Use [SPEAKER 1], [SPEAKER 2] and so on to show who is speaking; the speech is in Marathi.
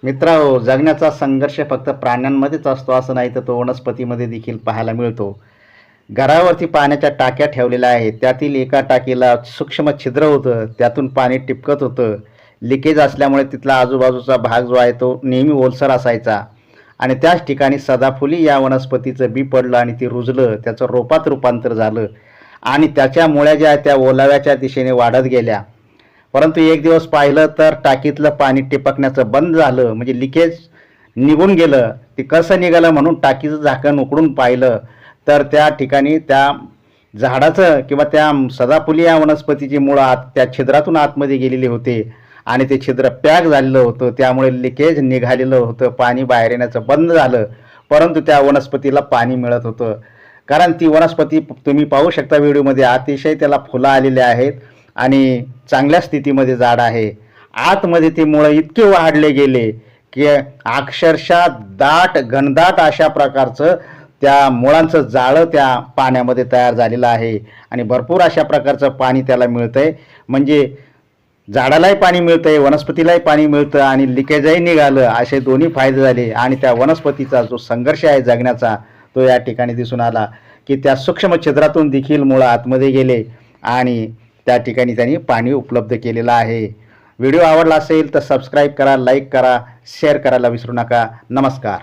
[SPEAKER 1] मित्रांनो, जगण्याचा संघर्ष फक्त प्राण्यांमध्येच असतो असं नाही, तर तो वनस्पतीमध्ये देखील पाहायला मिळतो. घरावरती पाण्याच्या टाक्या ठेवलेल्या आहेत. त्यातील एका टाकीला सूक्ष्म छिद्र होतं, त्यातून पाणी टिपकत होतं. लिकेज असल्यामुळे तिथला आजूबाजूचा भाग जो आहे तो नेहमी ओलसर असायचा. आणि त्याच ठिकाणी सदाफुली या वनस्पतीचं बी पडलं आणि ते रुजलं, त्याचं रोपात रूपांतर झालं आणि त्याच्या मुळ्या ज्या आहेत त्या ओलाव्याच्या दिशेने वाढत गेल्या. परंतु एक दिवस पाहिलं तर टाकीतलं पाणी टिपकण्याचं बंद झालं, म्हणजे लिकेज निघून गेलं. ते कसं निघालं म्हणून टाकीचं झाकण उघडून पाहिलं तर त्या ठिकाणी त्या झाडाचं किंवा त्या सदाफुली या वनस्पतीची मुळं आत त्या छिद्रातून आतमध्ये गेलेले होते आणि ते छिद्र पॅक झालेलं होतं. त्यामुळे लिकेज निघालेलं होतं, पाणी बाहेर येण्याचं बंद झालं. परंतु त्या वनस्पतीला पाणी मिळत होतं, कारण ती वनस्पती तुम्ही पाहू शकता व्हिडिओमध्ये, अतिशय त्याला फुलं आलेली आहेत आणि चांगल्या स्थितीमध्ये झाड आहे. आतमध्ये ते मुळं इतके वाढले गेले की अक्षरशः घनदाट अशा प्रकारचं त्या मुळांचं जाळं त्या पाण्यामध्ये तयार झालेलं आहे आणि भरपूर अशा प्रकारचं पाणी त्याला मिळतंय. म्हणजे झाडालाही पाणी मिळतंय, वनस्पतीलाही पाणी मिळतं आणि लिकेजही निघालं. असे दोन्ही फायदे झाले आणि त्या वनस्पतीचा जो संघर्ष आहे जगण्याचा तो या ठिकाणी दिसून आला की त्या सूक्ष्म छिद्रातून देखील मुळं आतमध्ये गेले आणि त्या ठिकाणी त्यांनी पाणी उपलब्ध केलेलं आहे. व्हिडिओ आवडला असेल तर सबस्क्राईब करा, लाईक करा, शेअर करायला विसरू नका. नमस्कार.